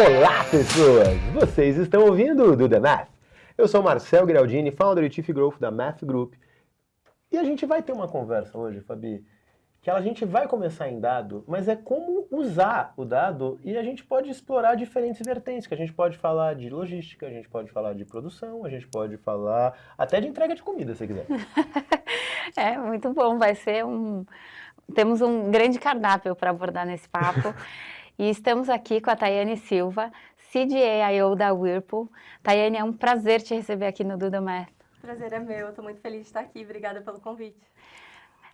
Olá, pessoas! Vocês estão ouvindo o Do The Math? Eu sou Marcel Giraldini, founder e Chief Growth da Math Group. E a gente vai ter uma conversa hoje, Fabi, que a gente vai começar em dado, mas é como usar o dado e a gente pode explorar diferentes vertentes, que a gente pode falar de logística, a gente pode falar de produção, a gente pode falar até de entrega de comida, se quiser. É, muito bom, vai ser Temos um grande cardápio para abordar nesse papo. E estamos aqui com a Tayane Silva, CDAIO da Whirlpool. Tayane, é um prazer te receber aqui no Do The Math. Prazer é meu, estou muito feliz de estar aqui, obrigada pelo convite.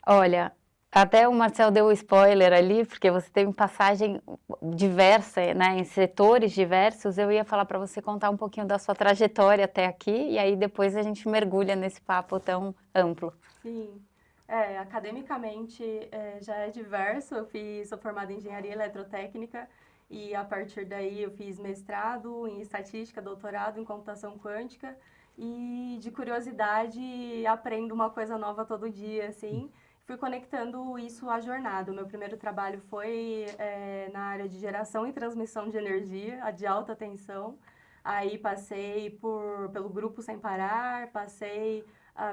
Olha, até o Marcel deu o spoiler ali, porque você teve passagem diversa, né, em setores diversos. Eu ia falar para você contar um pouquinho da sua trajetória até aqui, e aí depois a gente mergulha nesse papo tão amplo. Sim, academicamente já é diverso, sou formada em Engenharia Eletrotécnica e a partir daí eu fiz mestrado em Estatística, doutorado em Computação Quântica e de curiosidade aprendo uma coisa nova todo dia, assim. Fui conectando isso à jornada. O meu primeiro trabalho foi na área de geração e transmissão de energia, a de alta tensão. Aí passei pelo Grupo Sem Parar, passei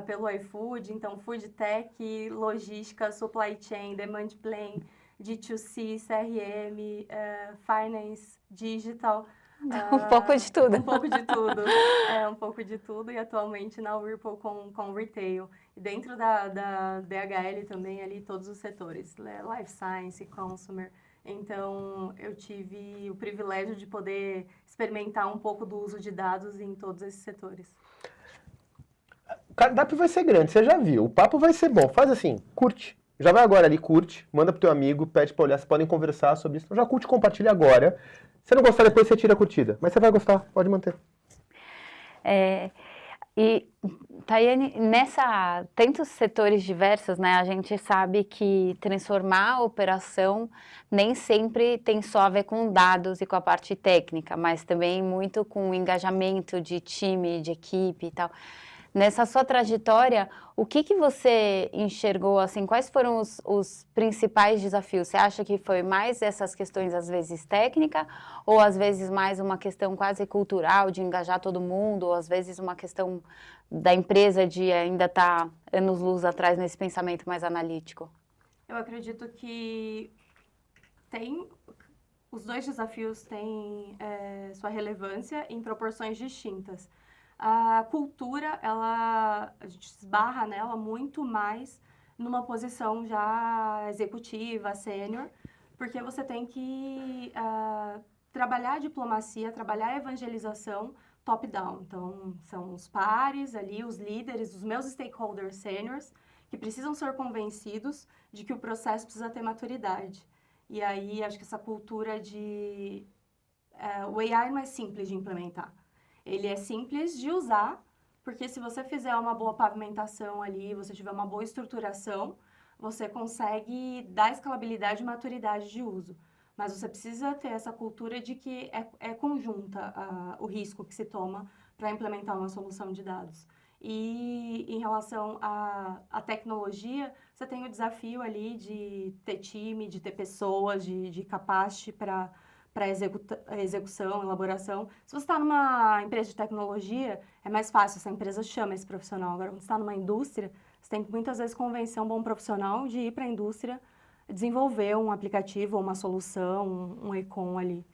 pelo iFood, então Food Tech, logística, supply chain, demand plan, D2C, CRM, finance, digital. Um pouco de tudo. Um pouco de tudo. Um pouco de tudo e atualmente na Whirlpool com retail. E dentro da DHL também ali todos os setores, life science, consumer. Então eu tive o privilégio de poder experimentar um pouco do uso de dados em todos esses setores. O cardápio vai ser grande, você já viu. O papo vai ser bom. Faz assim, curte. Já vai agora ali, curte, manda pro teu amigo, pede pra olhar, vocês podem conversar sobre isso. Então já curte, compartilha agora. Se não gostar, depois você tira a curtida. Mas você vai gostar, pode manter. E, Tayane, tantos setores diversos, né, a gente sabe que transformar a operação nem sempre tem só a ver com dados e com a parte técnica, mas também muito com o engajamento de time, de equipe e tal. Nessa sua trajetória, o que você enxergou, assim, quais foram os principais desafios? Você acha que foi mais essas questões, às vezes, técnica, ou às vezes mais uma questão quase cultural, de engajar todo mundo, ou às vezes uma questão da empresa de ainda estar anos-luz atrás nesse pensamento mais analítico? Eu acredito que os dois desafios têm sua relevância em proporções distintas. A cultura, a gente esbarra nela muito mais numa posição já executiva, sênior, porque você tem que trabalhar a diplomacia, trabalhar a evangelização top-down. Então, são os pares ali, os líderes, os meus stakeholders sêniors, que precisam ser convencidos de que o processo precisa ter maturidade. E aí, acho que essa cultura o AI não é simples de implementar. Ele é simples de usar, porque se você fizer uma boa pavimentação ali, você tiver uma boa estruturação, você consegue dar escalabilidade e maturidade de uso. Mas você precisa ter essa cultura de que é conjunta o risco que se toma para implementar uma solução de dados. E em relação à tecnologia, você tem o desafio ali de ter time, de ter pessoas, de capacity para execução, elaboração. Se você está numa empresa de tecnologia, é mais fácil, essa empresa chama esse profissional. Agora, quando você está numa indústria, você tem que muitas vezes convencer um bom profissional de ir para a indústria desenvolver um aplicativo ou uma solução, um e-com ali.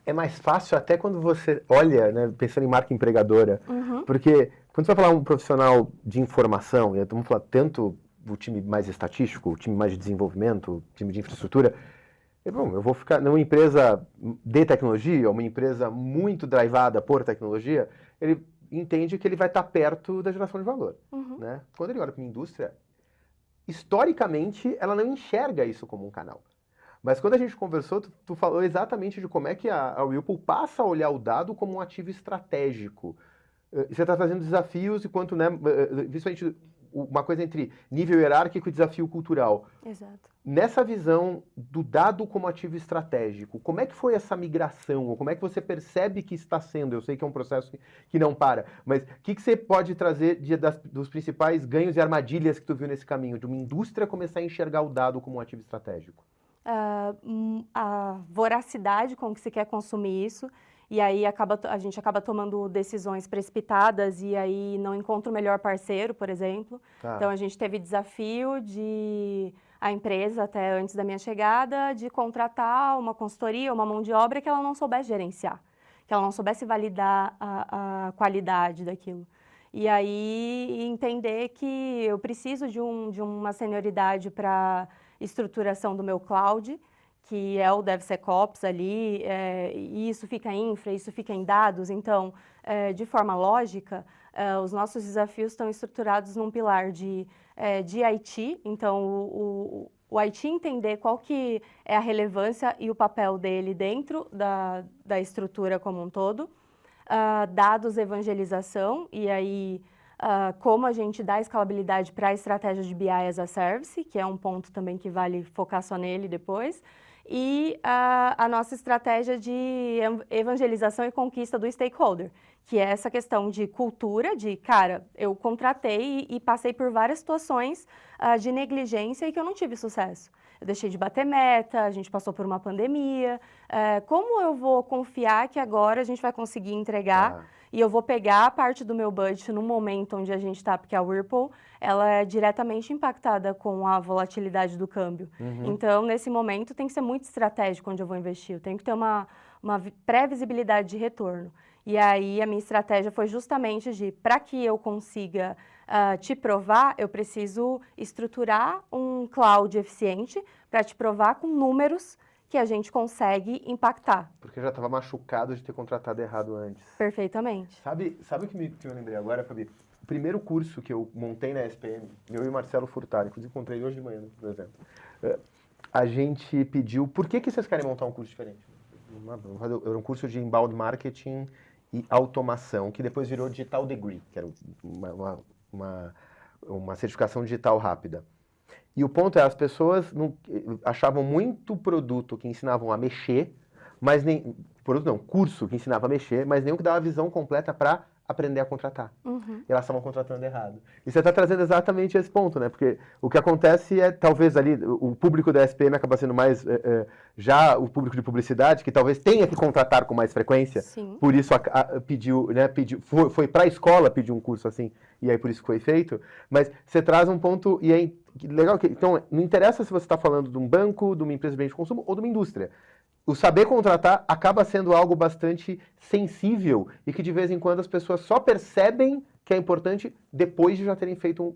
É mais fácil até quando você olha, né, pensando em marca empregadora, porque quando você vai falar um profissional de informação, e vamos falar tanto o time mais estatístico, o time mais de desenvolvimento, o time de infraestrutura, bom, eu vou ficar numa empresa de tecnologia, uma empresa muito drivada por tecnologia, ele entende que ele vai estar perto da geração de valor. Né? Quando ele olha para uma indústria, historicamente, ela não enxerga isso como um canal. Mas quando a gente conversou, tu falou exatamente de como é que a Whirlpool passa a olhar o dado como um ativo estratégico. Você está trazendo desafios e quanto, né, principalmente uma coisa entre nível hierárquico e desafio cultural. Exato. Nessa visão do dado como ativo estratégico, como é que foi essa migração? Ou como é que você percebe que está sendo? Eu sei que é um processo que não para, mas o que você pode trazer dos principais ganhos e armadilhas que tu viu nesse caminho, de uma indústria começar a enxergar o dado como um ativo estratégico? a voracidade com que se quer consumir isso, e aí a gente acaba tomando decisões precipitadas e aí não encontra o melhor parceiro, por exemplo. Tá. Então, a gente teve desafio a empresa, até antes da minha chegada, de contratar uma consultoria, uma mão de obra que ela não soubesse gerenciar, que ela não soubesse validar a qualidade daquilo. E aí, entender que eu preciso de uma senioridade para estruturação do meu cloud, que é o DevSecOps ali, e isso fica em infra, isso fica em dados. Então, de forma lógica, os nossos desafios estão estruturados num pilar de IT. Então, o IT entender qual que é a relevância e o papel dele dentro da estrutura como um todo. Dados, evangelização, e aí como a gente dá escalabilidade para a estratégia de BI as a Service, que é um ponto também que vale focar só nele depois, e a nossa estratégia de evangelização e conquista do stakeholder, que é essa questão de cultura, cara, eu contratei e passei por várias situações de negligência e que eu não tive sucesso. Eu deixei de bater meta, a gente passou por uma pandemia. Como eu vou confiar que agora a gente vai conseguir entregar e eu vou pegar a parte do meu budget no momento onde a gente está, porque a Whirlpool, ela é diretamente impactada com a volatilidade do câmbio. Então, nesse momento, tem que ser muito estratégico onde eu vou investir. Eu tenho que ter uma pré-visibilidade de retorno. E aí, a minha estratégia foi justamente para que eu consiga te provar, eu preciso estruturar um cloud eficiente para te provar com números que a gente consegue impactar. Porque eu já estava machucado de ter contratado errado antes. Perfeitamente. Sabe o que eu lembrei agora, Fabi? O primeiro curso que eu montei na SPM, eu e o Marcelo Furtado, inclusive encontrei hoje de manhã, por exemplo, a gente pediu, por que vocês querem montar um curso diferente? Era um curso de inbound marketing e automação, que depois virou Digital Degree, que era uma certificação digital rápida. E o ponto é, as pessoas achavam muito produto que ensinavam a mexer, mas nem... Produto não, curso que ensinava a mexer, mas nenhum que dava a visão completa para aprender a contratar. E elas estavam contratando errado. E você está trazendo exatamente esse ponto, né? Porque o que acontece é, talvez ali, o público da SPM acaba sendo mais já o público de publicidade, que talvez tenha que contratar com mais frequência. Sim. Por isso pediu, foi para a escola pedir um curso assim, e aí por isso que foi feito. Mas você traz um ponto, e é legal, então não interessa se você está falando de um banco, de uma empresa de bens de consumo ou de uma indústria. O saber contratar acaba sendo algo bastante sensível e que de vez em quando as pessoas só percebem que é importante depois de já terem feito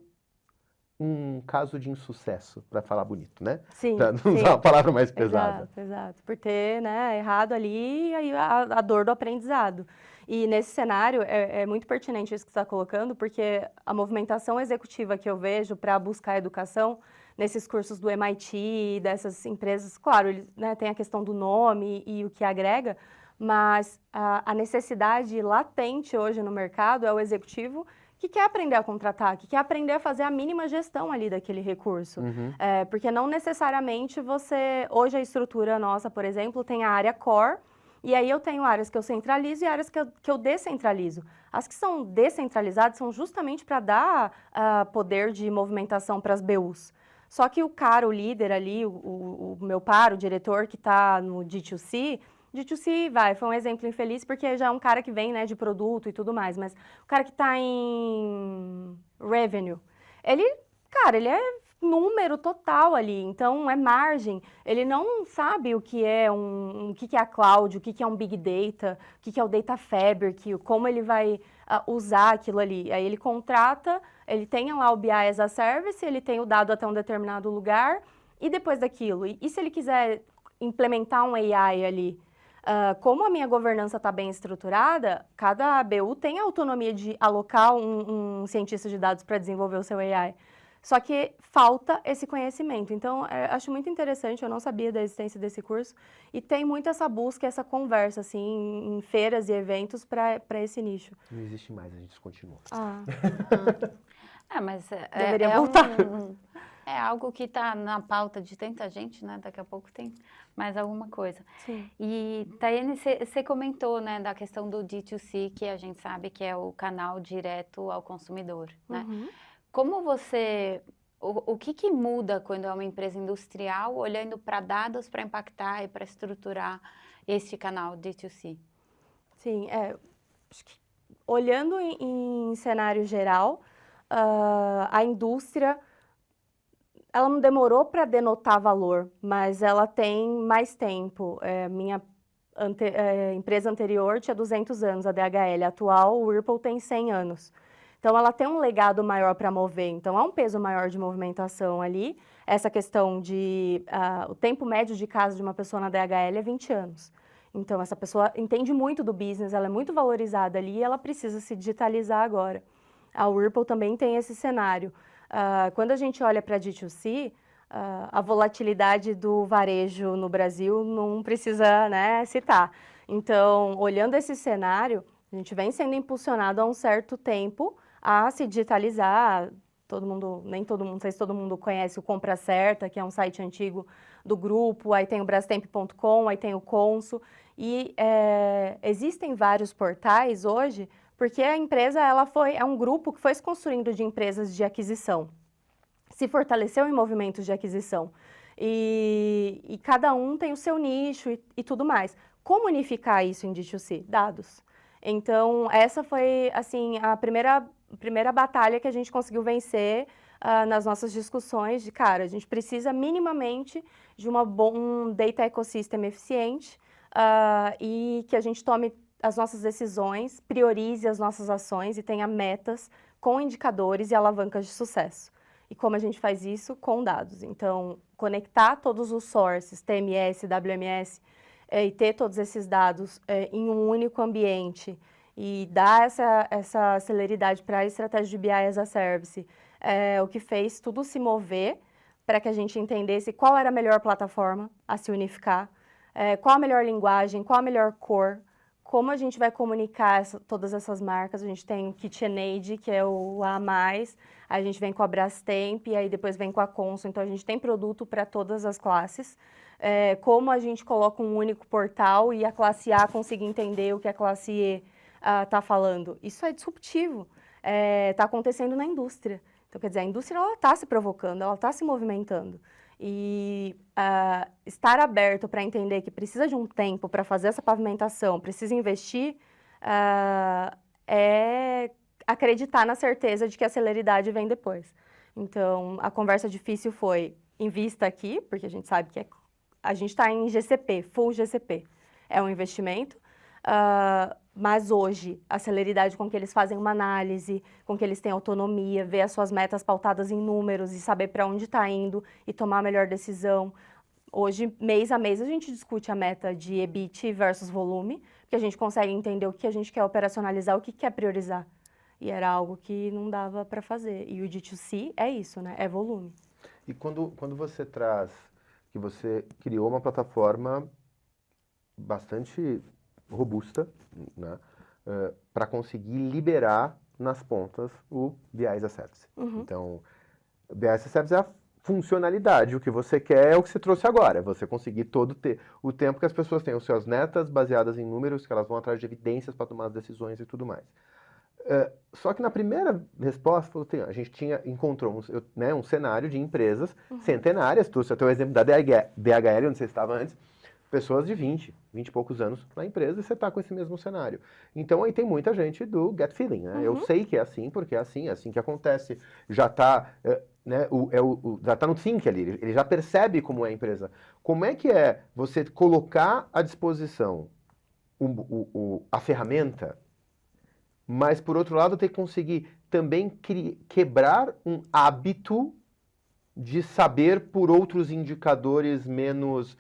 um caso de insucesso, para falar bonito, né? Sim, Para não usar uma palavra mais pesada. Exato. Por ter errado ali e aí a dor do aprendizado. E nesse cenário é muito pertinente isso que você está colocando, porque a movimentação executiva que eu vejo para buscar educação nesses cursos do MIT, dessas empresas, claro, eles, tem a questão do nome e o que agrega, mas a necessidade latente hoje no mercado é o executivo que quer aprender a contratar, que quer aprender a fazer a mínima gestão ali daquele recurso. Porque não necessariamente hoje a estrutura nossa, por exemplo, tem a área core, e aí eu tenho áreas que eu centralizo e áreas que eu descentralizo. As que são descentralizadas são justamente para dar poder de movimentação para as BUs. Só que o líder ali, o meu par, o diretor que está no D2C, foi um exemplo infeliz porque já é um cara que vem, de produto e tudo mais, mas o cara que está em revenue, ele é número total ali, então é margem, ele não sabe o que é o que é a cloud, o que é um big data, o que é o data fabric, como ele vai usar aquilo ali. Aí ele contrata, ele tem lá o BI as a Service, ele tem o dado até um determinado lugar, e depois daquilo, e se ele quiser implementar um AI ali, como a minha governança está bem estruturada, cada BU tem a autonomia de alocar um cientista de dados para desenvolver o seu AI. Só que falta esse conhecimento. Então, acho muito interessante, eu não sabia da existência desse curso, e tem muito essa busca, essa conversa, assim, em feiras e eventos para esse nicho. Não existe mais, a gente descontinuou. Mas deveria voltar. É algo que está na pauta de tanta gente, né? Daqui a pouco tem mais alguma coisa. Sim. E, Tayane, você comentou, né, da questão do D2C, que a gente sabe que é o canal direto ao consumidor, né? Uhum. Como você o que muda quando é uma empresa industrial olhando para dados para impactar e para estruturar este canal D2C? Sim, acho que olhando em cenário geral, a indústria, ela não demorou para denotar valor, mas ela tem mais tempo. Minha empresa anterior tinha 200 anos, a DHL. A atual, o Whirlpool, tem 100 anos. Então, ela tem um legado maior para mover. Então, há um peso maior de movimentação ali. Essa questão de... o tempo médio de casa de uma pessoa na DHL é 20 anos. Então, essa pessoa entende muito do business, ela é muito valorizada ali e ela precisa se digitalizar agora. A Whirlpool também tem esse cenário. Quando a gente olha para a D2C, a volatilidade do varejo no Brasil não precisa, né, citar. Então, olhando esse cenário, a gente vem sendo impulsionado há um certo tempo a se digitalizar. Nem todo mundo, não sei se todo mundo conhece o Compra Certa, que é um site antigo do grupo, aí tem o Brastemp.com, aí tem o Consul, e existem vários portais hoje, porque a empresa é um grupo que foi se construindo de empresas de aquisição, se fortaleceu em movimentos de aquisição, e cada um tem o seu nicho e tudo mais. Como unificar isso em D2C? Dados. Então, essa foi, assim, a primeira batalha que a gente conseguiu vencer nas nossas discussões de, cara, a gente precisa minimamente de um data ecosystem eficiente e que a gente tome as nossas decisões, priorize as nossas ações e tenha metas com indicadores e alavancas de sucesso. E como a gente faz isso? Com dados. Então, conectar todos os sources, TMS, WMS, e ter todos esses dados em um único ambiente e dar essa celeridade para a estratégia de BI as a Service, o que fez tudo se mover para que a gente entendesse qual era a melhor plataforma a se unificar, qual a melhor linguagem, qual a melhor cor, como a gente vai comunicar todas essas marcas. A gente tem o KitchenAid, que é o A+, a gente vem com a Brastemp, e aí depois vem com a Consul, então a gente tem produto para todas as classes. Como a gente coloca um único portal e a classe A conseguir entender o que a classe E está falando. Isso é disruptivo, está acontecendo na indústria. Então, quer dizer, a indústria está se provocando, ela está se movimentando. E estar aberto para entender que precisa de um tempo para fazer essa pavimentação, precisa investir, é acreditar na certeza de que a celeridade vem depois. Então, a conversa difícil foi, invista aqui, porque a gente sabe que a gente está em GCP, full GCP. É um investimento, mas hoje, a celeridade com que eles fazem uma análise, com que eles têm autonomia, ver as suas metas pautadas em números e saber para onde está indo e tomar a melhor decisão. Hoje, mês a mês, a gente discute a meta de EBIT versus volume, porque a gente consegue entender o que a gente quer operacionalizar, o que quer priorizar. E era algo que não dava para fazer. E o D2C é isso, né? É volume. E quando você traz que você criou uma plataforma bastante robusta, né, para conseguir liberar nas pontas o BI as a Service. Então, o BI as a Service é a funcionalidade, o que você quer é o que você trouxe agora, é você conseguir ter o tempo que as pessoas têm, as suas metas baseadas em números, que elas vão atrás de evidências para tomar as decisões e tudo mais. Só que na primeira resposta, a gente encontrou um cenário de empresas centenárias, trouxe até o exemplo da DHL, onde você estava antes, pessoas de 20 e poucos anos na empresa e você está com esse mesmo cenário. Então aí tem muita gente do gut feeling, né? Eu sei que é assim, porque é assim que acontece, já está já tá no think ali, ele já percebe como é a empresa. Como é que é você colocar à disposição a ferramenta, mas, por outro lado, ter que conseguir também quebrar um hábito de saber por outros indicadores menos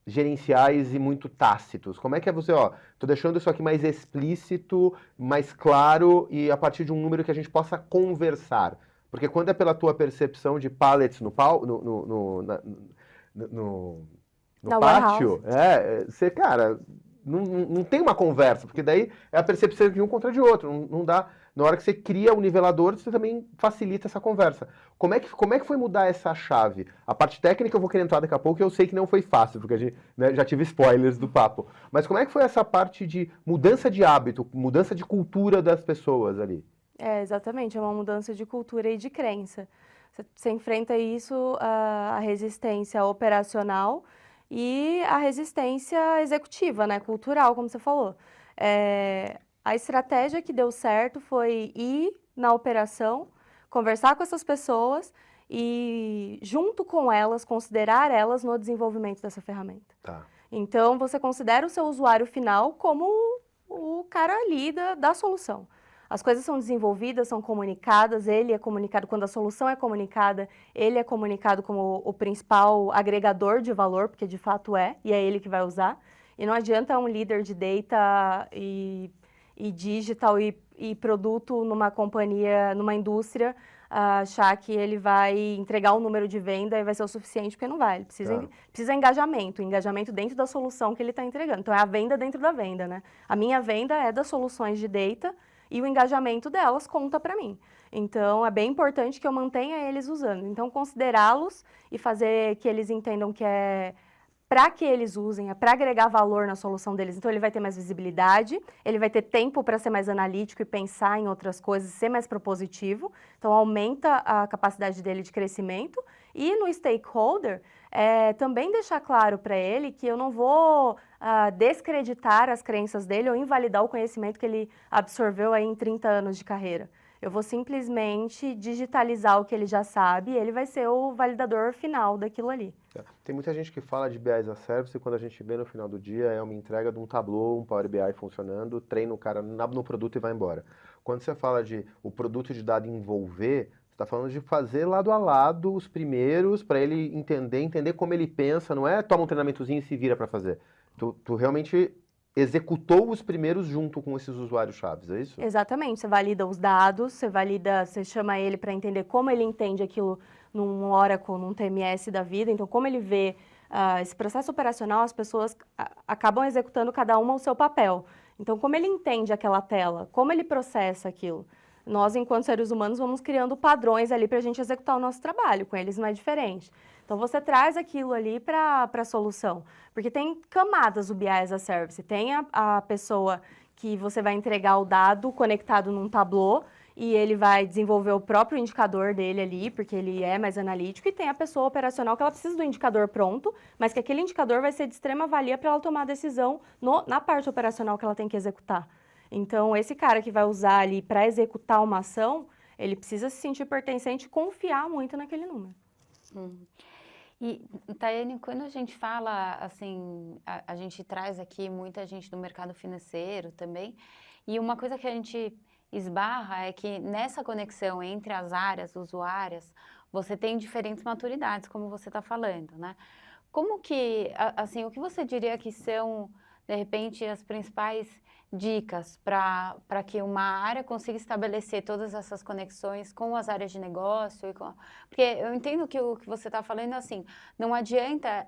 gerenciais e muito tácitos? Como é que é você, tô deixando isso aqui mais explícito, mais claro e a partir de um número que a gente possa conversar? Porque quando é pela tua percepção de pallets no pátio, você, cara... Não tem uma conversa, porque daí é a percepção de um contra de outro. Não dá. Na hora que você cria o nivelador, você também facilita essa conversa. Como é que foi mudar essa chave? A parte técnica eu vou querer entrar daqui a pouco, e eu sei que não foi fácil, porque a gente, já tive spoilers do papo. Mas como é que foi essa parte de mudança de hábito, mudança de cultura das pessoas ali? Exatamente, é uma mudança de cultura e de crença. Você enfrenta isso, a resistência operacional e a resistência executiva, né, cultural, como você falou. A estratégia que deu certo foi ir na operação, conversar com essas pessoas e, junto com elas, considerar elas no desenvolvimento dessa ferramenta. Tá. Então, você considera o seu usuário final como o cara ali da solução. As coisas são desenvolvidas, são comunicadas, ele é comunicado, quando a solução é comunicada, ele é comunicado como o principal agregador de valor, porque de fato e é ele que vai usar. E não adianta um líder de data e digital e produto numa companhia, numa indústria, achar que ele vai entregar um número de venda e vai ser o suficiente, porque não vai. Ele precisa engajamento dentro da solução que ele está entregando. Então, é a venda dentro da venda, né? A minha venda é das soluções de data e o engajamento delas conta para mim. Então, é bem importante que eu mantenha eles usando. Então, considerá-los e fazer que eles entendam que é para que eles usem, é para agregar valor na solução deles. Então, ele vai ter mais visibilidade, ele vai ter tempo para ser mais analítico e pensar em outras coisas, ser mais propositivo. Então, aumenta a capacidade dele de crescimento. E no stakeholder, também deixar claro para ele que eu não vou descreditar as crenças dele ou invalidar o conhecimento que ele absorveu aí em 30 anos de carreira. Eu vou simplesmente digitalizar o que ele já sabe e ele vai ser o validador final daquilo ali. Tem muita gente que fala de BI as a Service e quando a gente vê no final do dia é uma entrega de um Tableau, um Power BI funcionando, treina o cara no produto e vai embora. Quando você fala de o produto de dado envolver, você está falando de fazer lado a lado os primeiros para ele entender como ele pensa, não é toma um treinamentozinho e se vira para fazer. Tu realmente executou os primeiros junto com esses usuários chaves, é isso? Exatamente, você valida os dados, você chama ele para entender como ele entende aquilo num Oracle, num TMS da vida, então como ele vê esse processo operacional, as pessoas acabam executando cada uma o seu papel. Então, como ele entende aquela tela, como ele processa aquilo. Nós, enquanto seres humanos, vamos criando padrões ali para a gente executar o nosso trabalho, com eles não é diferente. Então, você traz aquilo ali para a solução, porque tem camadas o BI as a Service, tem a pessoa que você vai entregar o dado conectado num Tableau e ele vai desenvolver o próprio indicador dele ali, porque ele é mais analítico, e tem a pessoa operacional que ela precisa do indicador pronto, mas que aquele indicador vai ser de extrema valia para ela tomar a decisão na parte operacional que ela tem que executar. Então, esse cara que vai usar ali para executar uma ação, ele precisa se sentir pertencente e confiar muito naquele número. E, Tayane, quando a gente fala, assim, a gente traz aqui muita gente do mercado financeiro também, e uma coisa que a gente esbarra é que nessa conexão entre as áreas usuárias, você tem diferentes maturidades, como você está falando, né? Como que, assim, o que você diria que são, de repente, as principais dicas para que uma área consiga estabelecer todas essas conexões com as áreas de negócio? Porque eu entendo que o que você está falando, assim, não adianta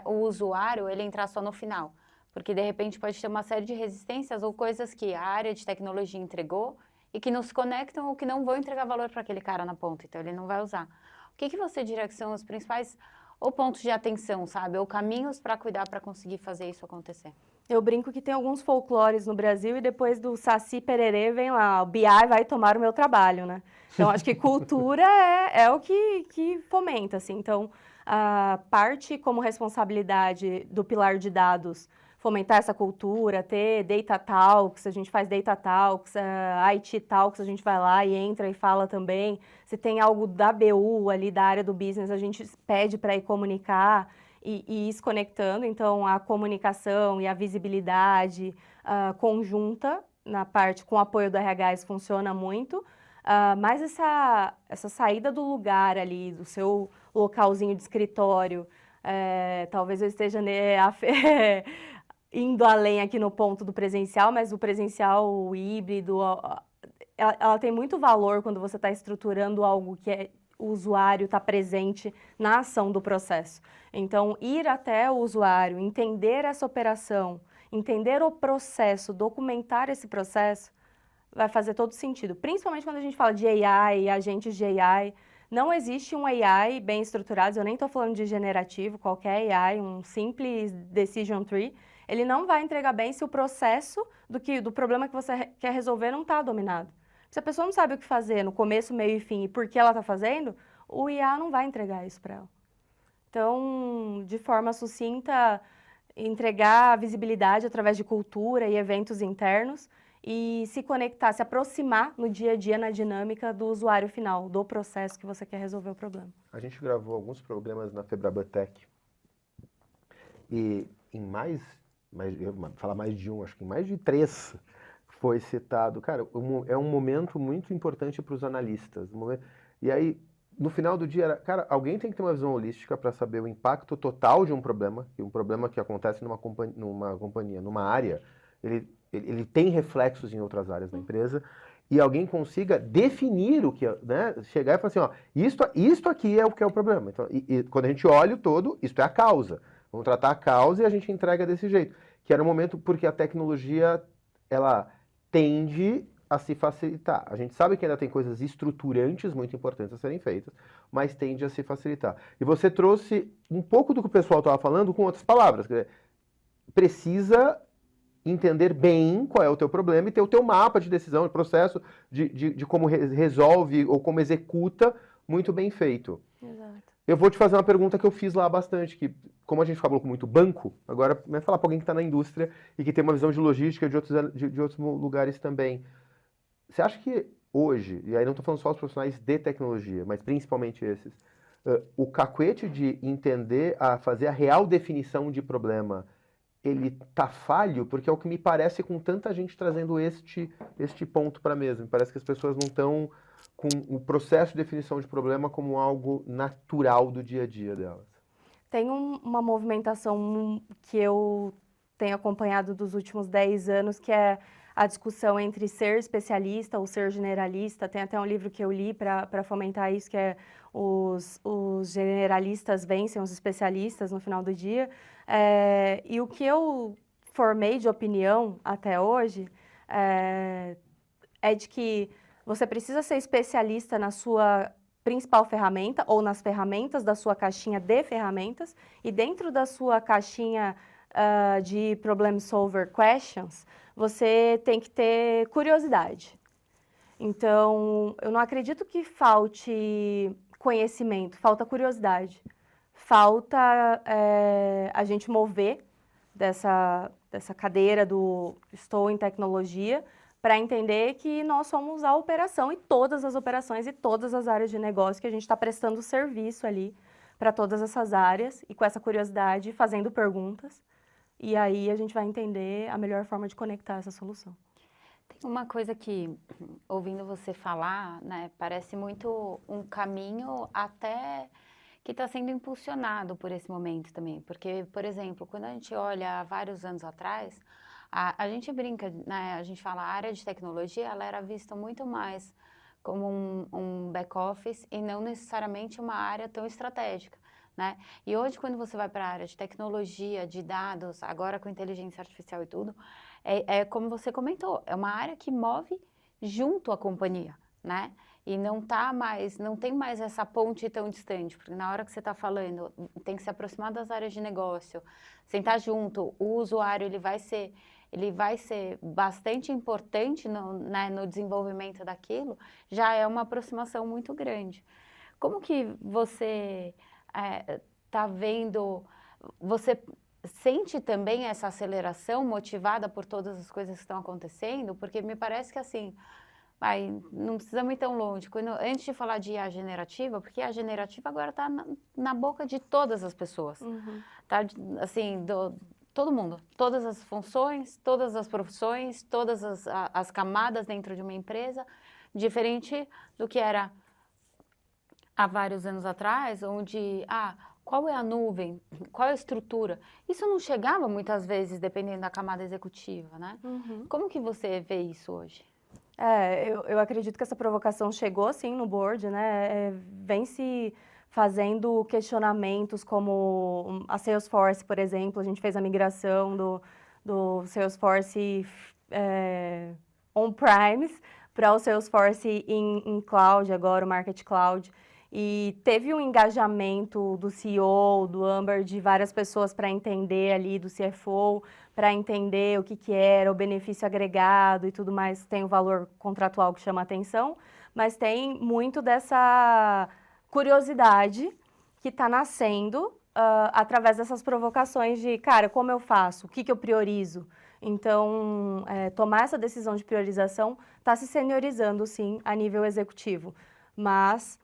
o usuário ele entrar só no final, porque de repente pode ter uma série de resistências ou coisas que a área de tecnologia entregou e que não se conectam ou que não vão entregar valor para aquele cara na ponta, então ele não vai usar. O que você diria que são os principais ou pontos de atenção, sabe? Ou caminhos para cuidar para conseguir fazer isso acontecer? Eu brinco que tem alguns folclores no Brasil e depois do Saci Pererê vem lá, o BI vai tomar o meu trabalho, né? Então, acho que cultura é o que fomenta, assim. Então, a parte como responsabilidade do pilar de dados, fomentar essa cultura, ter data talks, a gente faz data talks, IT talks, a gente vai lá e entra e fala também. Se tem algo da BU ali, da área do business, a gente pede para ir comunicar e ir se conectando. Então, a comunicação e a visibilidade conjunta na parte com o apoio do RH, isso funciona muito. Mas essa saída do lugar ali, do seu localzinho de escritório, talvez eu esteja indo além aqui no ponto do presencial, mas o presencial o híbrido, ela tem muito valor quando você está estruturando algo que o usuário está presente na ação do processo. Então, ir até o usuário, entender essa operação, entender o processo, documentar esse processo, vai fazer todo sentido. Principalmente quando a gente fala de AI, agentes de AI. Não existe um AI bem estruturado, eu nem estou falando de generativo, qualquer AI, um simples decision tree, ele não vai entregar bem se o processo do problema que você quer resolver não está dominado. Se a pessoa não sabe o que fazer no começo, meio e fim e por que ela está fazendo, o IA não vai entregar isso para ela. Então, de forma sucinta, entregar visibilidade através de cultura e eventos internos e se conectar, se aproximar no dia a dia, na dinâmica do usuário final, do processo que você quer resolver o problema. A gente gravou alguns programas na Febrabatec e eu vou falar mais de um, acho que em mais de 3 foi citado. Cara, é um momento muito importante para os analistas. E aí, no final do dia, cara, alguém tem que ter uma visão holística para saber o impacto total de um problema que acontece numa companhia, numa área, ele tem reflexos em outras áreas da empresa, e alguém consiga definir o que, né, chegar e falar assim, ó, isto aqui é o que é o problema. Então, quando a gente olha o todo, isto é a causa. Vamos tratar a causa e a gente entrega desse jeito. Que era um momento porque a tecnologia, ela tende a se facilitar. A gente sabe que ainda tem coisas estruturantes muito importantes a serem feitas, mas tende a se facilitar. E você trouxe um pouco do que o pessoal estava falando com outras palavras. Quer dizer, precisa entender bem qual é o teu problema e ter o teu mapa de decisão, de processo, de como resolve ou como executa muito bem feito. Exato. Eu vou te fazer uma pergunta que eu fiz lá bastante, que como a gente falou com muito banco, agora vai falar para alguém que está na indústria e que tem uma visão de logística de outros lugares também. Você acha que hoje, e aí não estou falando só os profissionais de tecnologia, mas principalmente esses, o cacuete de entender, fazer a real definição de problema, ele tá falho? Porque é o que me parece com tanta gente trazendo este ponto para a mesa. Me parece que as pessoas não estão com o processo de definição de problema como algo natural do dia a dia delas. Tem uma movimentação que eu tenho acompanhado dos últimos 10 anos, que é a discussão entre ser especialista ou ser generalista. Tem até um livro que eu li para fomentar isso, que é os generalistas vencem os especialistas no final do dia. E o que eu formei de opinião até hoje é de que você precisa ser especialista na sua principal ferramenta ou nas ferramentas da sua caixinha de ferramentas, e dentro da sua caixinha de problem solver questions, você tem que ter curiosidade. Então, eu não acredito que falte conhecimento, falta curiosidade. Falta a gente mover dessa cadeira do estou em tecnologia para entender que nós somos a operação e todas as operações e todas as áreas de negócio, que a gente está prestando serviço ali para todas essas áreas, e com essa curiosidade, fazendo perguntas, e aí a gente vai entender a melhor forma de conectar essa solução. Tem uma coisa que, ouvindo você falar, né, parece muito um caminho até que está sendo impulsionado por esse momento também. Porque, por exemplo, quando a gente olha há vários anos atrás, a gente brinca, né, a gente fala, a área de tecnologia, ela era vista muito mais como um back-office e não necessariamente uma área tão estratégica, né? E hoje, quando você vai para a área de tecnologia, de dados, agora com inteligência artificial e tudo, é como você comentou, é uma área que move junto à companhia, né? E não tem mais essa ponte tão distante, porque na hora que você está falando, tem que se aproximar das áreas de negócio, sentar junto, o usuário ele vai ser bastante importante no desenvolvimento daquilo, já é uma aproximação muito grande. Como que você está vendo, você sente também essa aceleração motivada por todas as coisas que estão acontecendo? Porque me parece que assim, não precisamos ir tão longe. Antes de falar de IA generativa, porque a generativa agora está na boca de todas as pessoas. Tá, assim, todo mundo, todas as funções, todas as profissões, todas as camadas dentro de uma empresa, diferente do que era há vários anos atrás, onde, qual é a nuvem, qual é a estrutura? Isso não chegava muitas vezes, dependendo da camada executiva, né? Como que você vê isso hoje? Eu acredito que essa provocação chegou, sim, no board, né? Vem se fazendo questionamentos como a Salesforce, por exemplo. A gente fez a migração do Salesforce on-premise para o Salesforce em cloud, agora o Market Cloud. E teve um engajamento do CEO, do Amber, de várias pessoas para entender ali, do CFO, para entender o que era o benefício agregado e tudo mais. Tem o valor contratual que chama a atenção, mas tem muito dessa curiosidade que está nascendo através dessas provocações de, cara, como eu faço? O que eu priorizo? Então, tomar essa decisão de priorização está se seniorizando, sim, a nível executivo. Mas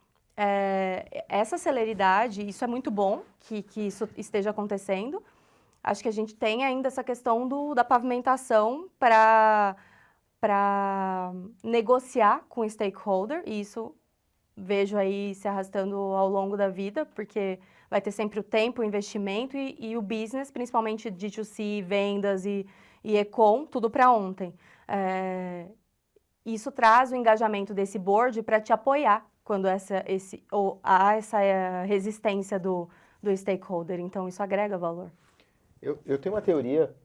essa celeridade, isso é muito bom que isso esteja acontecendo. Acho que a gente tem ainda essa questão da pavimentação para negociar com o stakeholder, e isso vejo aí se arrastando ao longo da vida, porque vai ter sempre o tempo, o investimento e o business, principalmente D2C, vendas e e-com, tudo para ontem. Isso traz o engajamento desse board para te apoiar quando há essa resistência do stakeholder. Então, isso agrega valor. Eu tenho uma teoria,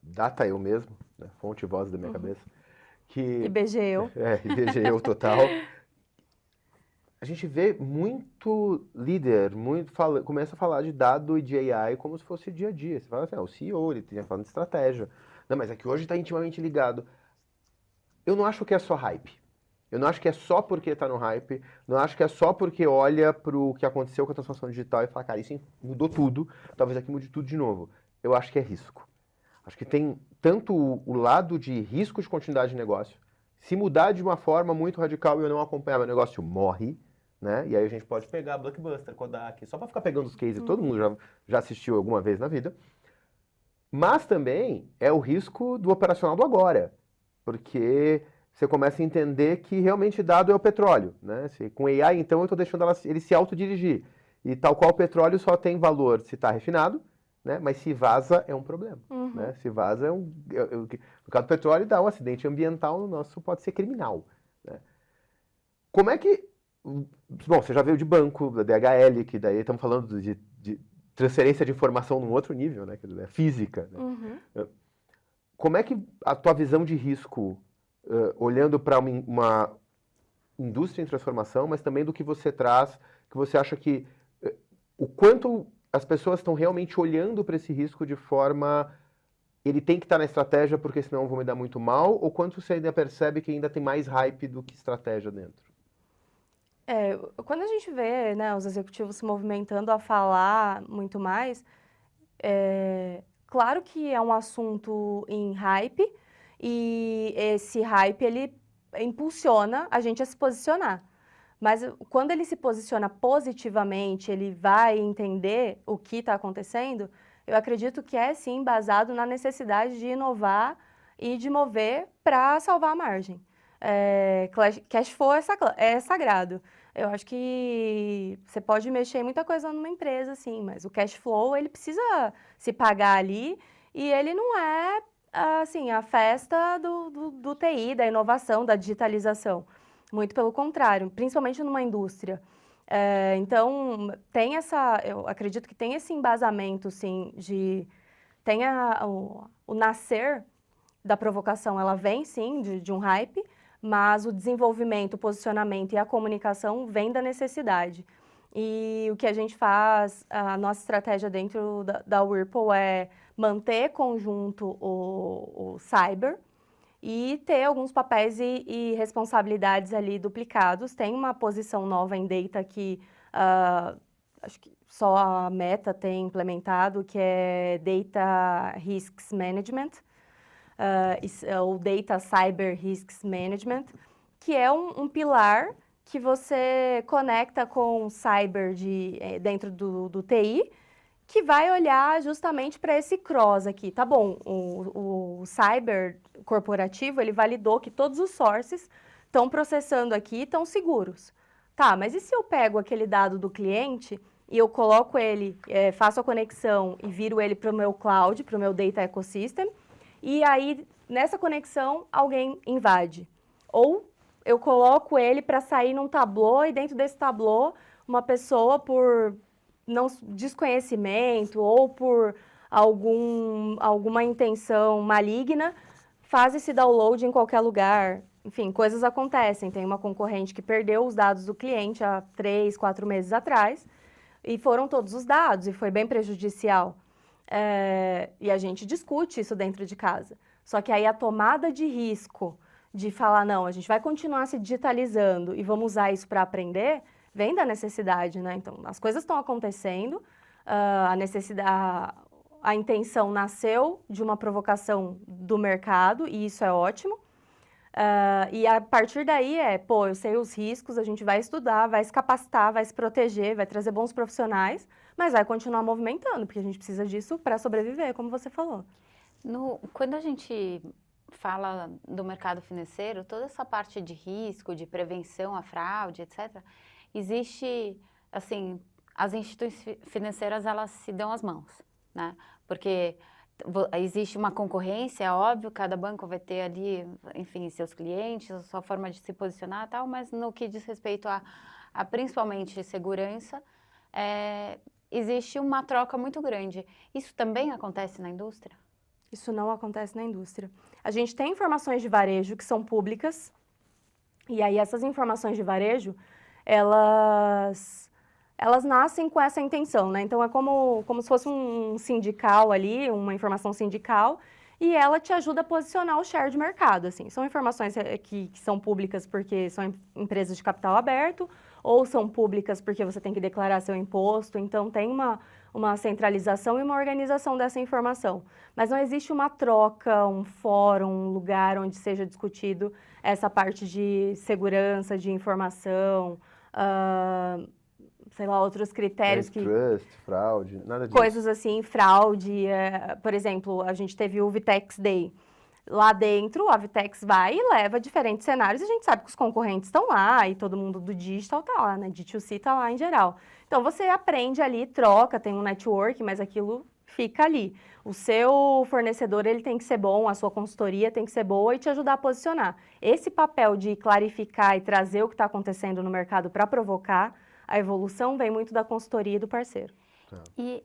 data eu mesmo, né, fonte e voz da minha cabeça, que... IBGE eu. IBGE eu total. A gente vê muito líder, começa a falar de dado e de AI como se fosse dia a dia. Você fala assim, o CEO, ele tinha falando de estratégia. Não, mas é que hoje está intimamente ligado. Eu não acho que é só hype. Eu não acho que é só porque está no hype. Não acho que é só porque olha para o que aconteceu com a transformação digital e fala, cara, isso mudou tudo. Talvez aqui mude tudo de novo. Eu acho que é risco. Acho que tem tanto o lado de risco de continuidade de negócio. Se mudar de uma forma muito radical e eu não acompanhar, meu negócio morre. Né? E aí a gente pode pegar Blockbuster, Kodak, só para ficar pegando os cases, todo mundo já assistiu alguma vez na vida. Mas também é o risco do operacional do agora, porque você começa a entender que realmente dado é o petróleo. Né? Com AI, então, eu estou deixando ele se autodirigir. E tal qual o petróleo só tem valor se está refinado, né? Mas se vaza é um problema. Né? Se vaza no caso do petróleo, dá um acidente ambiental no nosso, pode ser criminal. Né? Como é que... Bom, você já veio de banco, da DHL, que daí estamos falando de transferência de informação num outro nível, né? Física. Né? Como é que a tua visão de risco, olhando para uma indústria em transformação, mas também do que você traz, que você acha que o quanto as pessoas estão realmente olhando para esse risco de forma... Ele tem que estar na estratégia porque senão eu vou me dar muito mal, ou quanto você ainda percebe que ainda tem mais hype do que estratégia dentro? Quando a gente vê, né, os executivos se movimentando a falar muito mais, claro que é um assunto em hype e esse hype, ele impulsiona a gente a se posicionar. Mas quando ele se posiciona positivamente, ele vai entender o que está acontecendo, eu acredito que é sim baseado na necessidade de inovar e de mover para salvar a margem. Cash flow é sagrado. Eu acho que você pode mexer em muita coisa numa empresa, sim, mas o cash flow, ele precisa se pagar ali e ele não é, assim, a festa do TI, da inovação, da digitalização. Muito pelo contrário, principalmente numa indústria. Então, eu acredito que tem esse embasamento, sim, tem o nascer da provocação, ela vem, sim, de um hype, mas o desenvolvimento, o posicionamento e a comunicação vem da necessidade. E o que a gente faz, a nossa estratégia dentro da Whirlpool é manter conjunto o cyber e ter alguns papéis e responsabilidades ali duplicados. Tem uma posição nova em data que acho que só a Meta tem implementado, que é Data Risks Management, o Data Cyber Risks Management, que é um pilar que você conecta com o cyber dentro do TI, que vai olhar justamente para esse cross aqui. Tá bom, o cyber corporativo, ele validou que todos os sources estão processando aqui, estão seguros. Tá, mas e se eu pego aquele dado do cliente e eu coloco ele, faço a conexão e viro ele para o meu cloud, para o meu data ecosystem, e aí, nessa conexão, alguém invade. Ou eu coloco ele para sair num tablô e dentro desse tablô, uma pessoa por desconhecimento ou por alguma intenção maligna, faz esse download em qualquer lugar. enfim, coisas acontecem. Tem uma concorrente que perdeu os dados do cliente há 3, 4 meses atrás, e foram todos os dados, e foi bem prejudicial. E a gente discute isso dentro de casa. Só que aí a tomada de risco de falar, não, a gente vai continuar se digitalizando e vamos usar isso para aprender, vem da necessidade, né? Então, as coisas estão acontecendo, a necessidade, a intenção nasceu de uma provocação do mercado, e isso é ótimo. E a partir daí eu sei os riscos, a gente vai estudar, vai se capacitar, vai se proteger, vai trazer bons profissionais, mas vai continuar movimentando, porque a gente precisa disso para sobreviver, como você falou. Quando a gente fala do mercado financeiro, toda essa parte de risco, de prevenção à fraude, etc., existe, assim, as instituições financeiras, elas se dão as mãos, né? Porque existe uma concorrência, é óbvio, cada banco vai ter ali, enfim, seus clientes, a sua forma de se posicionar e tal, mas no que diz respeito a principalmente segurança, existe uma troca muito grande. Isso também acontece na indústria? Isso não acontece na indústria. A gente tem informações de varejo que são públicas, e aí essas informações de varejo, elas nascem com essa intenção, né? Então, é como se fosse um sindical ali, uma informação sindical, e ela te ajuda a posicionar o share de mercado, assim. São informações que são públicas porque são empresas de capital aberto, ou são públicas porque você tem que declarar seu imposto, então tem uma centralização e uma organização dessa informação. Mas não existe uma troca, um fórum, um lugar onde seja discutido essa parte de segurança, de informação, sei lá, outros critérios que... Trust, fraude, nada disso. Coisas assim, fraude, por exemplo, a gente teve o Vitex Day. Lá dentro, a Vitex vai e leva diferentes cenários, e a gente sabe que os concorrentes estão lá, e todo mundo do digital está lá, né? D2C está lá em geral. Então, você aprende ali, troca, tem um network, mas aquilo fica ali. O seu fornecedor, ele tem que ser bom, a sua consultoria tem que ser boa e te ajudar a posicionar. Esse papel de clarificar e trazer o que está acontecendo no mercado para provocar a evolução vem muito da consultoria e do parceiro. E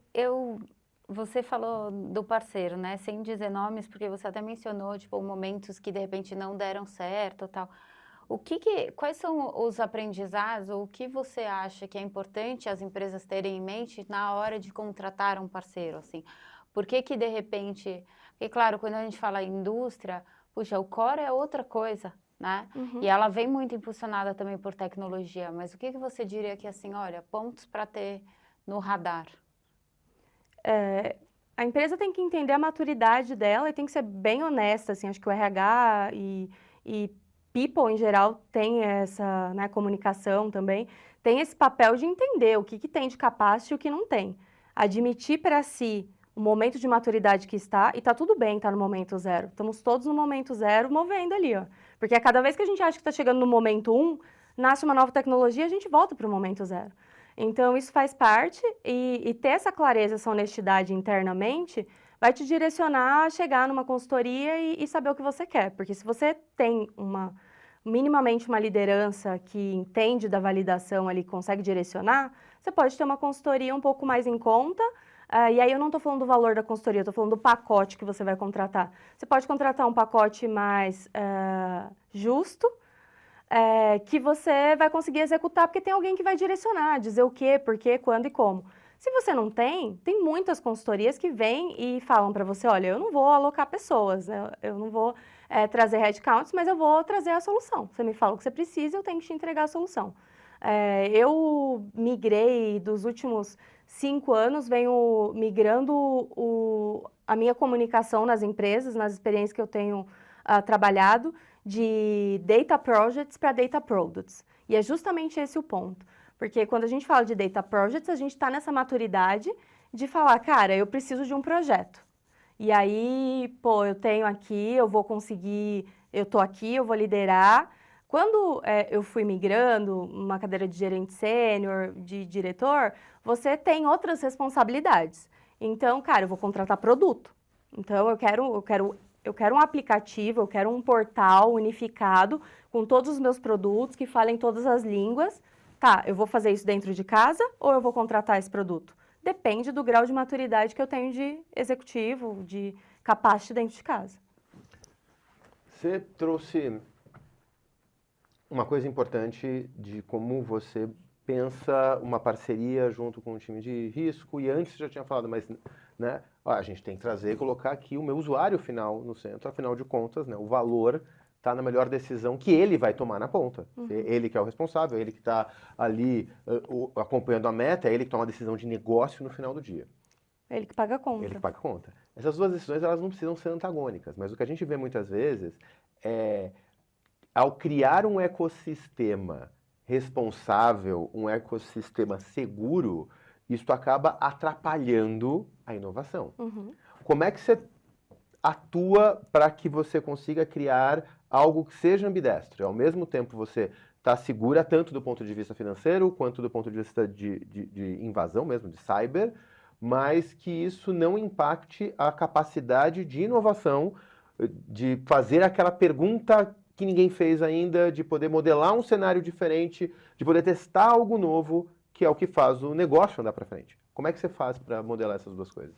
você falou do parceiro, né? Sem dizer nomes, porque você até mencionou, tipo, momentos que de repente não deram certo, tal. Quais são os aprendizados, ou o que você acha que é importante as empresas terem em mente na hora de contratar um parceiro, assim? Por que de repente... Porque, claro, quando a gente fala em indústria, puxa, o core é outra coisa, né? Uhum. E ela vem muito impulsionada também por tecnologia, mas o que você diria que, assim, olha, pontos para ter no radar? A empresa tem que entender a maturidade dela e tem que ser bem honesta, assim, acho que o RH e people em geral tem essa, né, comunicação também, tem esse papel de entender o que tem de capacity e o que não tem. Admitir para si o momento de maturidade que está, e tá tudo bem estar no momento zero. Estamos todos no momento zero, movendo ali, ó. Porque a cada vez que a gente acha que está chegando no momento 1, nasce uma nova tecnologia, a gente volta para o momento zero. Então, isso faz parte, e ter essa clareza, essa honestidade internamente, vai te direcionar a chegar numa consultoria e saber o que você quer. Porque se você tem minimamente uma liderança que entende da validação ali, consegue direcionar, você pode ter uma consultoria um pouco mais em conta. E aí eu não estou falando do valor da consultoria, estou falando do pacote que você vai contratar. Você pode contratar um pacote mais justo, que você vai conseguir executar, porque tem alguém que vai direcionar, dizer o quê, por quê, quando e como. Se você não tem muitas consultorias que vêm e falam para você, olha, eu não vou alocar pessoas, né? Eu não vou trazer headcounts, mas eu vou trazer a solução. Você me fala o que você precisa, eu tenho que te entregar a solução. Eu migrei dos últimos 5 anos, venho migrando a minha comunicação nas empresas, nas experiências que eu tenho trabalhado, de data projects para data products. E é justamente esse o ponto. Porque quando a gente fala de data projects, a gente está nessa maturidade de falar, cara, eu preciso de um projeto. E aí, eu tenho aqui, eu vou conseguir, eu estou aqui, eu vou liderar. Quando eu fui migrando, uma cadeira de gerente sênior, de diretor, você tem outras responsabilidades. Então, cara, eu vou contratar produto. Então, eu quero um aplicativo, eu quero um portal unificado com todos os meus produtos que falem todas as línguas. Tá, eu vou fazer isso dentro de casa ou eu vou contratar esse produto? Depende do grau de maturidade que eu tenho de executivo, de capacity dentro de casa. Você trouxe uma coisa importante de como você pensa uma parceria junto com um time de risco, e antes já tinha falado, mas né, a gente tem que trazer e colocar aqui o meu usuário final no centro, afinal de contas, né, o valor está na melhor decisão que ele vai tomar na ponta. Ele que é o responsável, ele que está ali acompanhando a meta, é ele que toma a decisão de negócio no final do dia. Ele que paga a conta. Ele que paga a conta. Essas duas decisões, elas não precisam ser antagônicas, mas o que a gente vê muitas vezes é, ao criar um ecossistema responsável, um ecossistema seguro, isso acaba atrapalhando a inovação. Como é que você atua para que você consiga criar algo que seja ambidestro? Ao mesmo tempo você está segura tanto do ponto de vista financeiro, quanto do ponto de vista de invasão mesmo, de cyber, mas que isso não impacte a capacidade de inovação, de fazer aquela pergunta que ninguém fez ainda, de poder modelar um cenário diferente, de poder testar algo novo, que é o que faz o negócio andar para frente. Como é que você faz para modelar essas duas coisas?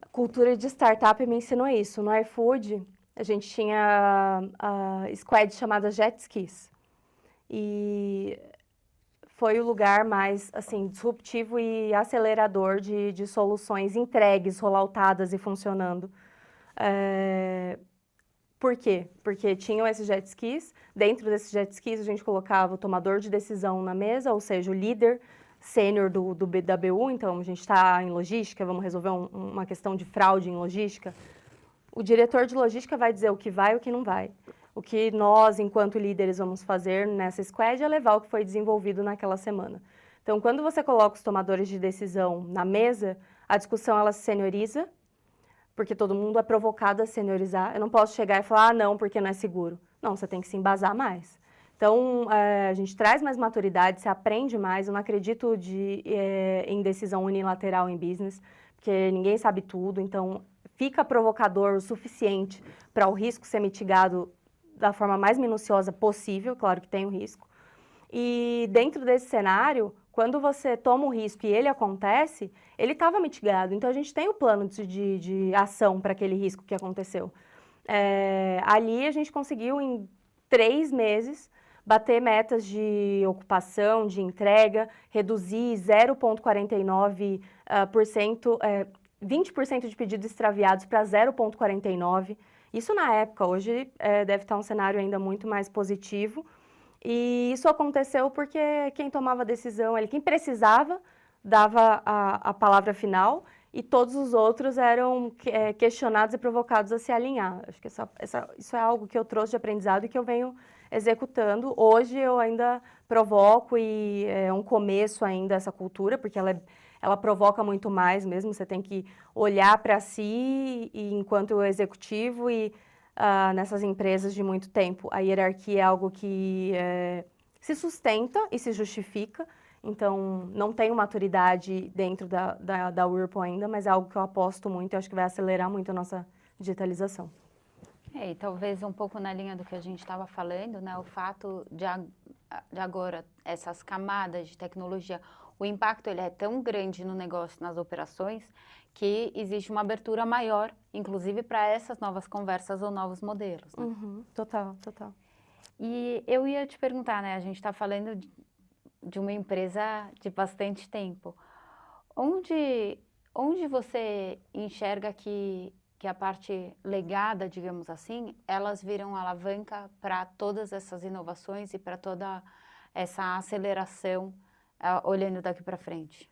A cultura de startup me ensinou isso. No iFood, a gente tinha a squad chamada Jet Skis. E foi o lugar mais, assim, disruptivo e acelerador de soluções entregues, rolloutadas e funcionando. Por quê? Porque tinham esses jet skis, dentro desses jet skis a gente colocava o tomador de decisão na mesa, ou seja, o líder sênior da BU, então a gente está em logística, vamos resolver uma questão de fraude em logística. O diretor de logística vai dizer o que vai e o que não vai. O que nós, enquanto líderes, vamos fazer nessa squad é levar o que foi desenvolvido naquela semana. Então, quando você coloca os tomadores de decisão na mesa, a discussão ela se senioriza, porque todo mundo é provocado a seniorizar. Eu não posso chegar e falar, não, porque não é seguro. Não, você tem que se embasar mais. Então, a gente traz mais maturidade, você aprende mais. Eu não acredito em decisão unilateral em business, porque ninguém sabe tudo. Então, fica provocador o suficiente para o risco ser mitigado da forma mais minuciosa possível, claro que tem o risco. E dentro desse cenário, quando você toma o risco e ele acontece, ele estava mitigado. Então, a gente tem o plano de ação para aquele risco que aconteceu. Ali, a gente conseguiu, em 3 meses, bater metas de ocupação, de entrega, reduzir 0,49%, 20% de pedidos extraviados para 0,49%. Isso na época, hoje deve estar um cenário ainda muito mais positivo. E isso aconteceu porque quem tomava a decisão, quem precisava, dava a palavra final e todos os outros eram questionados e provocados a se alinhar. Acho que isso é algo que eu trouxe de aprendizado e que eu venho executando. Hoje eu ainda provoco e é um começo ainda essa cultura, porque ela provoca muito mais mesmo. Você tem que olhar para si e, enquanto executivo e nessas empresas de muito tempo. A hierarquia é algo que se sustenta e se justifica. Então, não tenho maturidade dentro da Whirlpool ainda, mas é algo que eu aposto muito e acho que vai acelerar muito a nossa digitalização. E talvez um pouco na linha do que a gente estava falando, né? O fato de agora, essas camadas de tecnologia, o impacto ele é tão grande no negócio, nas operações, que existe uma abertura maior, inclusive para essas novas conversas ou novos modelos. Né? Total, total. E eu ia te perguntar, né? A gente está falando de uma empresa de bastante tempo. Onde você enxerga que a parte legada, digamos assim, elas viram alavanca para todas essas inovações e para toda essa aceleração, olhando daqui para frente?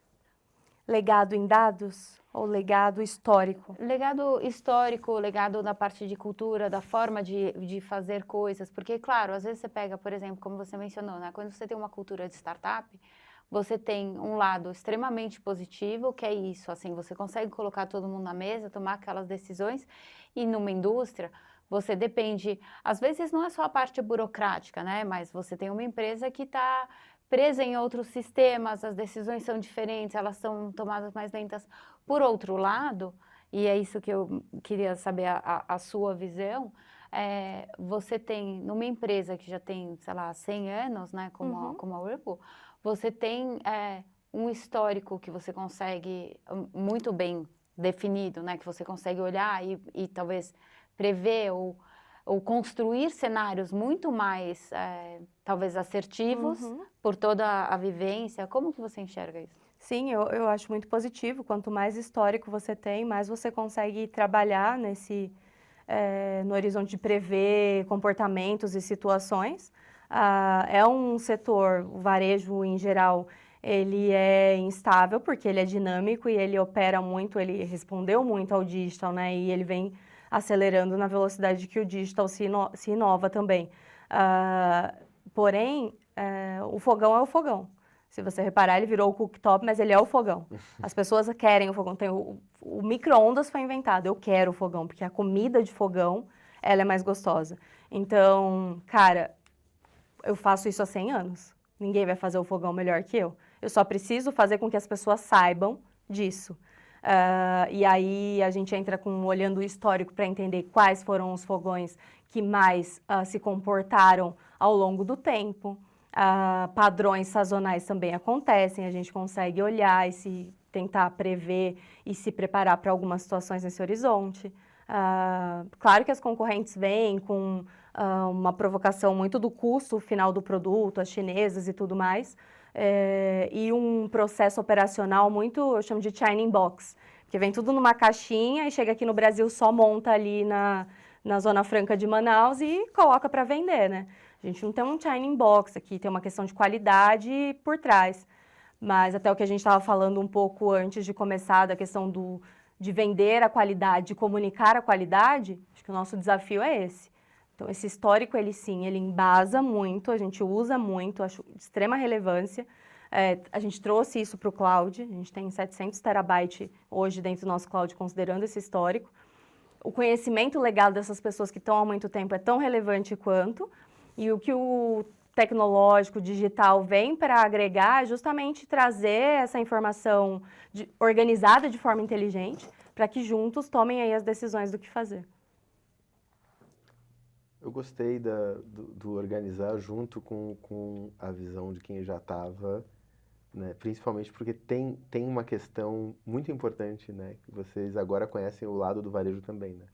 Legado em dados ou legado histórico? Legado histórico, legado da parte de cultura, da forma de fazer coisas. Porque, claro, às vezes você pega, por exemplo, como você mencionou, né? Quando você tem uma cultura de startup, você tem um lado extremamente positivo, que é isso, assim, você consegue colocar todo mundo na mesa, tomar aquelas decisões, e numa indústria, você depende, às vezes não é só a parte burocrática, né? Mas você tem uma empresa que está presa em outros sistemas, as decisões são diferentes, elas são tomadas mais lentas. Por outro lado, e é isso que eu queria saber a sua visão, você tem, numa empresa que já tem, sei lá, 100 anos, né, como a Whirlpool, você tem um histórico que você consegue muito bem definido, né, que você consegue olhar e talvez prever ou ou construir cenários muito mais, talvez, assertivos por toda a vivência. Como que você enxerga isso? Sim, eu acho muito positivo. Quanto mais histórico você tem, mais você consegue trabalhar no horizonte de prever comportamentos e situações. É um setor, o varejo em geral, ele é instável porque ele é dinâmico e ele opera muito, ele respondeu muito ao digital, né? E ele vem acelerando na velocidade que o digital se inova também. Porém, o fogão é o fogão. Se você reparar, ele virou o cooktop, mas ele é o fogão. As pessoas querem o fogão. O micro-ondas foi inventado. Eu quero o fogão, porque a comida de fogão, ela é mais gostosa. Então, cara, eu faço isso há 100 anos. Ninguém vai fazer o fogão melhor que eu. Eu só preciso fazer com que as pessoas saibam disso. E aí a gente entra olhando o histórico para entender quais foram os fogões que mais se comportaram ao longo do tempo. Padrões sazonais também acontecem, a gente consegue olhar e tentar prever e se preparar para algumas situações nesse horizonte. Claro que as concorrentes vêm com uma provocação muito do custo final do produto, as chinesas e tudo mais, e um processo operacional muito, eu chamo de China in box, porque vem tudo numa caixinha e chega aqui no Brasil, só monta ali na Zona Franca de Manaus e coloca para vender, né? A gente não tem um China in box aqui, tem uma questão de qualidade por trás. Mas até o que a gente estava falando um pouco antes de começar, da questão de vender a qualidade, de comunicar a qualidade, acho que o nosso desafio é esse. Então, esse histórico, ele sim, ele embasa muito, a gente usa muito, acho de extrema relevância. A gente trouxe isso para o cloud, a gente tem 700 terabytes hoje dentro do nosso cloud, considerando esse histórico. O conhecimento legal dessas pessoas que estão há muito tempo é tão relevante quanto, e o que o tecnológico, digital vem para agregar é justamente trazer essa informação organizada de forma inteligente para que juntos tomem aí as decisões do que fazer. Eu gostei do organizar junto com a visão de quem já estava, né? Principalmente porque tem uma questão muito importante, né? Que vocês agora conhecem o lado do varejo também, né?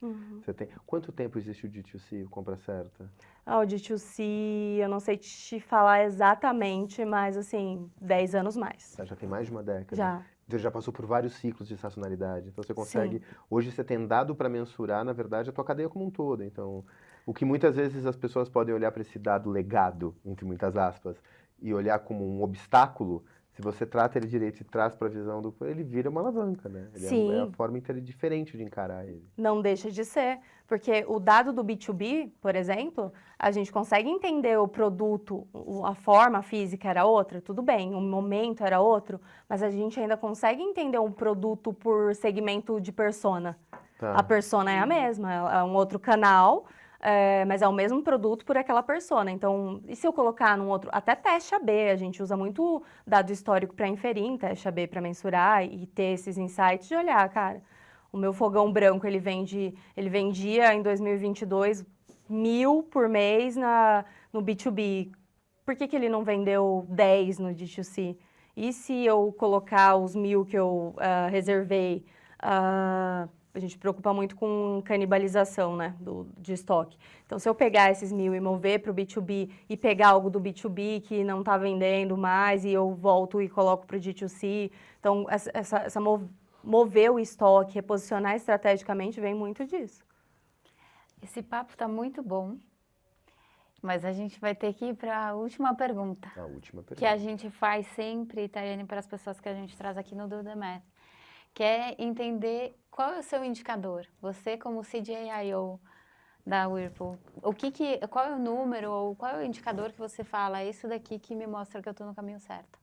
Quanto tempo existe o D2C, o Compra Certa? O D2C, eu não sei te falar exatamente, mas assim, 10 anos mais. Já tem mais de uma década? Já. Você já passou por vários ciclos de estacionalidade. Então você consegue... Sim. Hoje você tem dado para mensurar, na verdade, a tua cadeia como um todo. Então, o que muitas vezes as pessoas podem olhar para esse dado legado, entre muitas aspas, e olhar como um obstáculo, se você trata ele direito e traz para a visão ele vira uma alavanca, né? Sim. É a forma diferente de encarar ele. Não deixa de ser, porque o dado do B2B, por exemplo, a gente consegue entender o produto, a forma física era outra, tudo bem, o momento era outro, mas a gente ainda consegue entender um produto por segmento de persona. Tá. A persona é a mesma, é um outro canal, mas é o mesmo produto por aquela persona. Então, e se eu colocar num outro... Até teste AB, a gente usa muito dado histórico para inferir, em teste AB para mensurar e ter esses insights de olhar, cara, o meu fogão branco, ele vendia em 2022 1.000 por mês no B2B. Por que ele não vendeu 10 no D2C? E se eu colocar os 1.000 que eu reservei... a gente preocupa muito com canibalização, né, de estoque. Então, se eu pegar esses 1.000 e mover para o B2B e pegar algo do B2B que não está vendendo mais e eu volto e coloco para o D2C, então, mover o estoque, reposicionar estrategicamente, vem muito disso. Esse papo está muito bom, mas a gente vai ter que ir para a última pergunta. A última pergunta. Que a gente faz sempre, Tayane, para as pessoas que a gente traz aqui no Do The Math, que é entender qual é o seu indicador. Você, como CDIO da Whirlpool, qual é o número ou qual é o indicador que você fala, é isso daqui que me mostra que eu estou no caminho certo?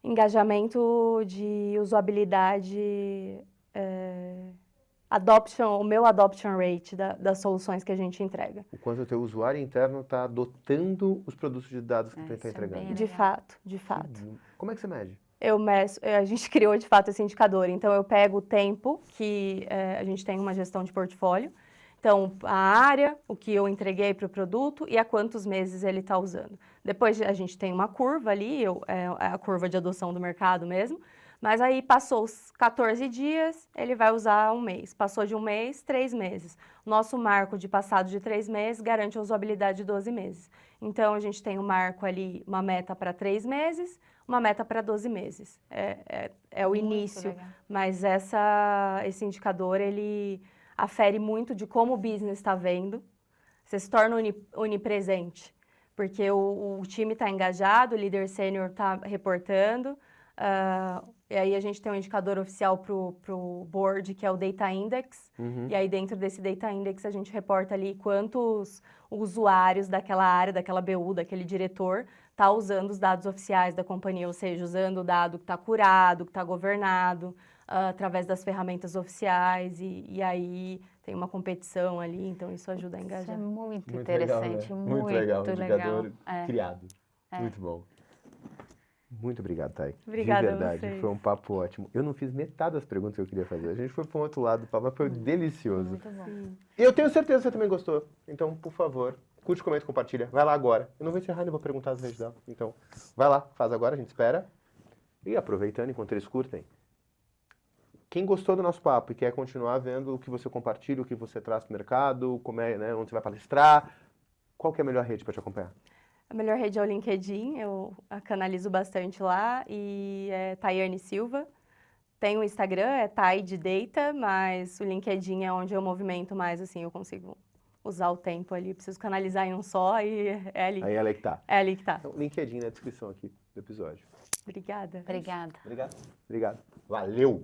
Engajamento de usabilidade, o meu adoption rate das soluções que a gente entrega. O quanto o teu usuário interno está adotando os produtos de dados que tu está entregando. De fato. Como é que você mede? A gente criou, de fato, esse indicador. Então, eu pego o tempo que a gente tem uma gestão de portfólio. Então, a área, o que eu entreguei para o produto e há quantos meses ele está usando. Depois, a gente tem uma curva ali, a curva de adoção do mercado mesmo, Mas aí passou os 14 dias, ele vai usar um mês. Passou de um mês, 3 meses. Nosso marco de passado de 3 meses garante a usabilidade de 12 meses. Então, a gente tem um marco ali, uma meta para 3 meses, uma meta para 12 meses. É o Muito início, legal. mas esse indicador, ele afere muito de como o business está vendo. Você se torna onipresente, porque o time está engajado, o líder sênior está reportando, e aí a gente tem um indicador oficial para o board, que é o Data Index, e aí dentro desse Data Index a gente reporta ali quantos usuários daquela área, daquela BU, daquele diretor, está usando os dados oficiais da companhia, ou seja, usando o dado que está curado, que está governado, através das ferramentas oficiais, e aí tem uma competição ali, então isso ajuda a Isso engajar. é muito Muito interessante, legal, né? muito legal, legal. indicador É. criado. Muito bom. Muito obrigado, Thay. Obrigada De a verdade, vocês. foi um papo ótimo. Eu não fiz metade das perguntas que eu queria fazer. A gente foi para um outro lado do papo, mas foi delicioso. Muito bom. Sim. E eu tenho certeza que você também gostou. Então, por favor, curte, comenta, compartilha. Vai lá agora. Eu não vou encerrar, nem vou perguntar as vezes dela. Então, vai lá, faz agora, a gente espera. E aproveitando, enquanto eles curtem, quem gostou do nosso papo e quer continuar vendo o que você compartilha, o que você traz para o mercado, como é, né, onde você vai palestrar, qual que é a melhor rede para te acompanhar? A melhor rede é o LinkedIn, eu canalizo bastante lá, e é Tayane Silva. Tem o Instagram, é Tide Data, mas o LinkedIn é onde eu movimento mais, assim, eu consigo usar o tempo ali. Preciso canalizar em um só e é ali. Aí ela é que tá. É ali que tá. Então, LinkedIn na descrição aqui do episódio. Obrigada. Obrigada. Obrigado. Obrigado. Valeu!